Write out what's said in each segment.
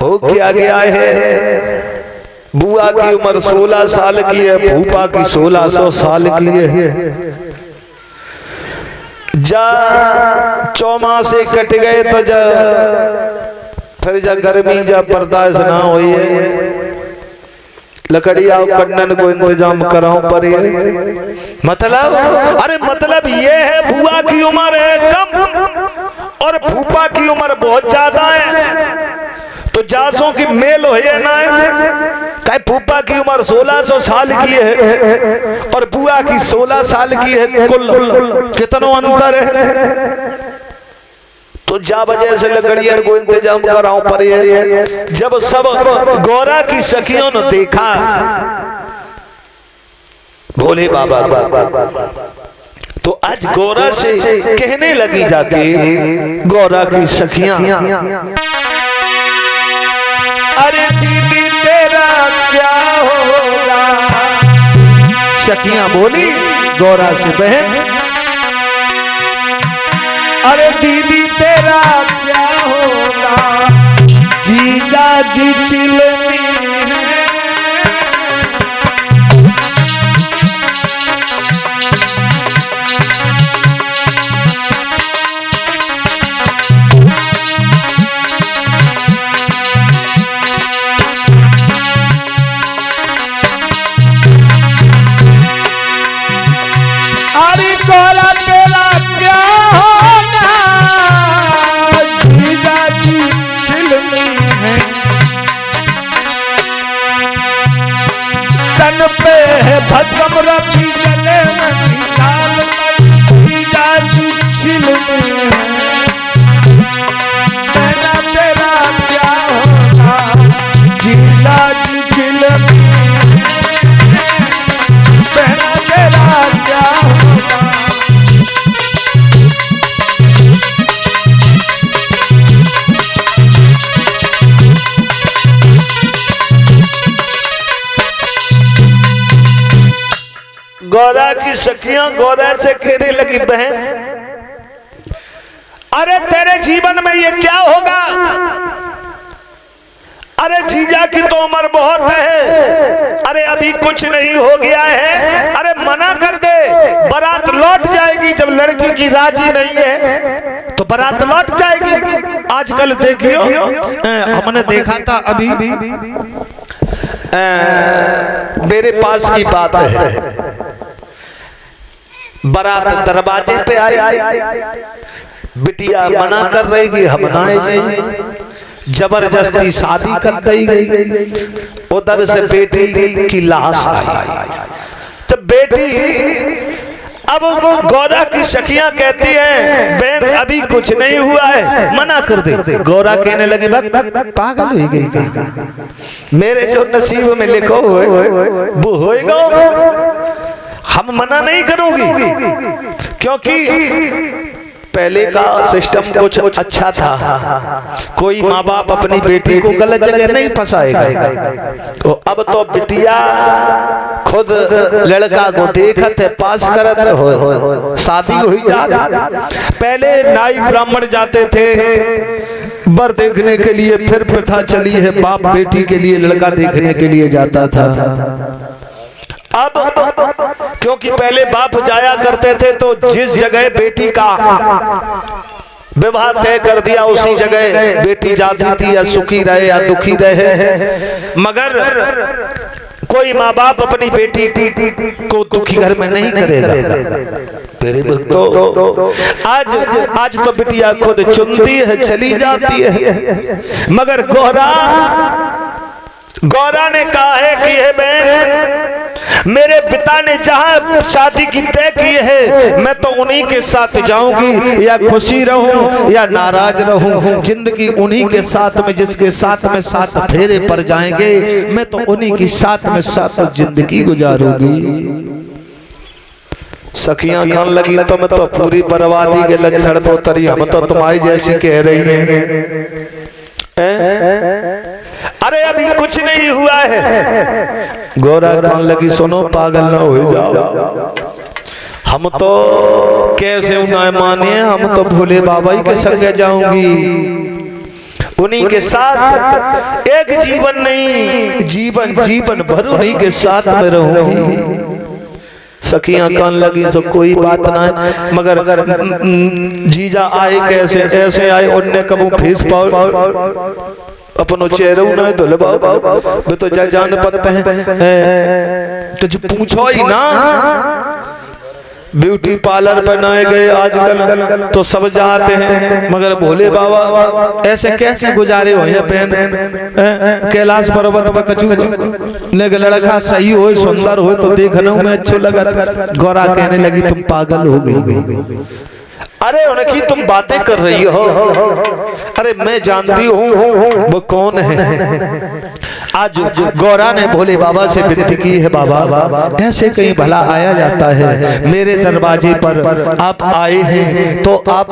हो क्या गया है। बुआ की उम्र 16 साल की है, फूफा की 1600 साल की है। जा चौमासे कट गए तो जा फिर जा गर्मी जा बर्दाश्त ना हुई है, लकड़िया कन्नन को इंतजाम कराओ पर ये मतलब, अरे मतलब ये है बुआ की उम्र है कम और फूफा की उम्र बहुत ज्यादा है, तो जासों की मेल हो ना है। फूफा की उम्र 1600 साल की है और बुआ की 16 साल की है, कुल कितना अंतर है। तो जा वजह से लकड़ियन को इंतजाम कराओ पर ये जब सब गौरा की सखियों ने देखा भोले बाबा तो आज गौरा से कहने लगी जाके गौरा की सखियां, अरे दीदी तेरा क्या होगा। सखियां बोली गौरा से, बहन अरे दीदी तेरा क्या होगा, जीजा जी चिलनी है। अरे गौरा तेरा क्या होगा, जीजा जी चिलनी है। तन पे है भस्म रखी गले में डाल, जीजा जी चिलनी है। तेरा तेरा क्या होगा, जीजा जी चिलनी है। तेरा तेरा क्या होगा। गौरा की सखियां गौरा से कहने लगी, बहन अरे तेरे जीवन में ये क्या होगा। अरे जीजा की तो उम्र बहुत है, अरे अभी कुछ नहीं हो गया है, अरे मना कर दे, बारात लौट जाएगी। जब लड़की की राजी नहीं है तो बारात लौट जाएगी। आजकल देखियो हमने देखा था अभी मेरे पास की बात है, बारात दरवाजे पे आई, बिटिया मना कर रही कि हम ना आए, जबरदस्ती शादी कर दी गई। उधर से बेटी की लाश आई। जब बेटी, अब गौरा की सखियां कहती है बहन अभी कुछ नहीं हुआ है, मना कर दे। गौरा कहने लगी पागल हो गई कहीं, मेरे जो नसीब में लिखो वो होएगा, हम मना नहीं करोगी। क्योंकि पहले का सिस्टम कुछ अच्छा था, कोई माँ बाप अपनी बेटी को गलत जगह नहीं फंसाएगा। तो अब तो बिटिया खुद लड़का को देखत है, पास करत हो, शादी हो ही जाती। पहले नाई ब्राह्मण जाते थे बर देखने के लिए, फिर प्रथा चली है बाप बेटी के लिए लड़का देखने के लिए जाता था। अब क्योंकि पहले बाप जाया करते थे तो जिस जगह बेटी का विवाह तय कर दिया उसी जगह बेटी जाती थी, या सुखी रहे या दुखी रहे। मगर कोई माँ बाप अपनी बेटी को दुखी घर में नहीं करेगा। मेरे भक्तों आज तो बिटिया खुद चुनती है, चली जाती है। मगर गौरा ने कहा है कि हे बहन, मेरे पिता ने जहां शादी की तय की है मैं तो उन्हीं के साथ जाऊंगी, या खुशी रहूं या नाराज रहूं, जिंदगी उन्हीं के साथ में, जिसके साथ में साथ फेरे पर जाएंगे, मैं तो उन्हीं की साथ में साथ जिंदगी गुजारूंगी। सखियां खान लगी तुम तो पूरी बर्बादी के लक्षण तो तरी, हम तो तुम्हारी जैसी कह रही हैं। अरे अभी कुछ नहीं हुआ है। गौरा खान लगी सुनो पागल ना हो जाओ, हम तो कैसे उन्हें माने, हम तो भोले बाबा ही के संग जाऊंगी। उन्हीं के साथ एक जीवन नहीं, जीवन जीवन भर उन्हीं के साथ में रहूंगी। सखियां कान लगी सो कोई बात ना है, मगर जीजा आए कैसे, ऐसे आए उनने कबू फीस पाओ अपनो चेहरा ना धुलबाओ, वो तो जान पत्ते हैं तो जो पूछो ही ना। ब्यूटी पार्लर बनाए गए आजकल तो सब जाते हैं, मगर भोले बाबा ऐसे कैसे गुजारे हुए हैं बहन। कैलाश पर्वत पर कछु लड़का सही हो, सुंदर हो तो देखना में अच्छो लगा। गौरा कहने लगी तुम पागल हो गई। अरे उनकी तुम बातें कर रही हो, अरे मैं जानती हूँ वो कौन है। आज गौरा ने भोले बाबा से विनती की है, बाबा ऐसे कहीं भला आया जाता है, मेरे दरवाजे पर आप आए हैं तो आप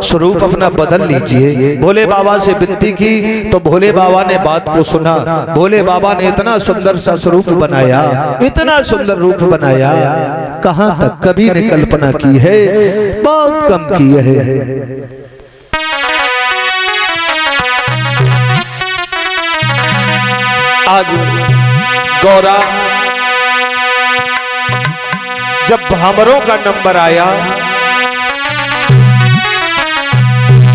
स्वरूप अपना बदल लीजिए। भोले बाबा से विनती की तो भोले बाबा ने बात को सुना। भोले बाबा ने इतना सुंदर सा स्वरूप बनाया, इतना सुंदर रूप बनाया, कहाँ तक कभी ने कल्पना की है, बहुत कम की है। आज गौरा जब भामरों का नंबर आया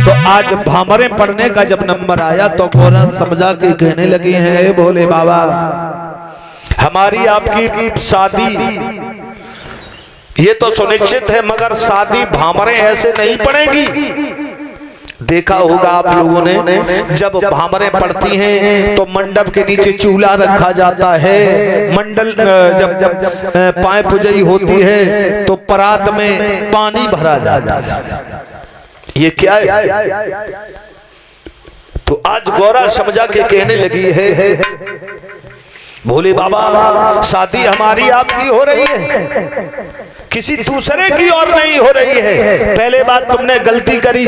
तो आज भामरे पढ़ने का जब नंबर आया तो गौरा समझा के कहने लगी हैं, भोले बाबा हमारी आपकी शादी ये तो सुनिश्चित है, मगर शादी भामरे ऐसे नहीं पड़ेगी। देखा होगा आप लोगों ने, जब भामरे पड़ती हैं तो मंडप के नीचे चूल्हा रखा जाता है। मंडल जब पाए पुजई होती है तो परात में पानी भरा जाता है। ये क्या है? तो आज गौरा समझा के कहने लगी है, भोले बाबा शादी हमारी आपकी हो रही है, किसी दूसरे की और नहीं हो रही है। पहले बात तुमने गलती करी,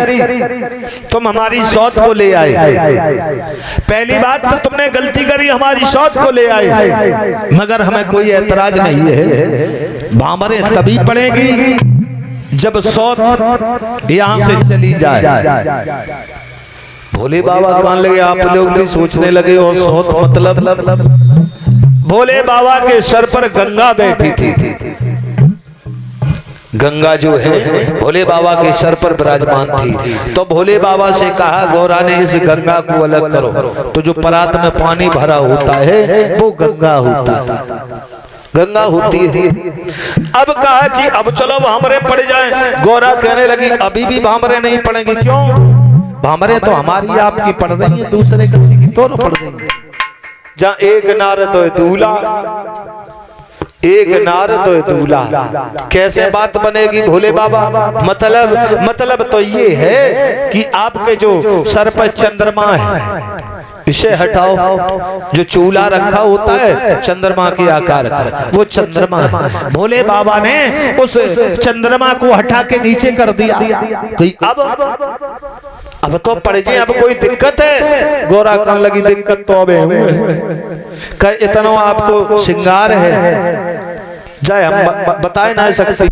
तुम हमारी सौत को ले आए। पहली बात तो तुमने गलती करी, हमारी सौत को ले आए, मगर हमें कोई ऐतराज नहीं है। भामरे तभी पड़ेगी जब सौत यहां से चली जाए। भोले बाबा कान लगे, आप लोग भी सोचने लगे और सौत मतलब भोले बाबा के सर पर गंगा बैठी थी। गंगा जो है भोले बाबा के सर पर विराजमान थी। तो भोले बाबा से कहा गौरा ने, इस गंगा को अलग करो। तो जो परात में पानी भरा होता है वो गंगा होता है, गंगा होती है। अब कहा कि अब चलो भामरे पड़ जाएं। गौरा कहने लगी अभी भी भामरे नहीं पड़ेंगे। क्यों? भामरे तो हमारी आपकी पड़ रही है, दूसरे किसी की तो पड़ रही है। जहाँ एक नार तो दूल्हा, एक नार तो दूल्हा, कैसे बात बनेगी भोले बाबा? मतलब तो ये है कि आपके जो सर पर चंद्रमा है इसे हटाओ। जो चूल्हा रखा होता है चंद्रमा के आकार का, वो चंद्रमा है। भोले बाबा ने उस चंद्रमा को हटा के नीचे कर दिया। कोई अब तो पड़ जाए, अब कोई दिक्कत है? गौरा कहने लगी दिक्कत तो अब है, इतना आपको श्रृंगार है, जाए हम बताए ना सकती।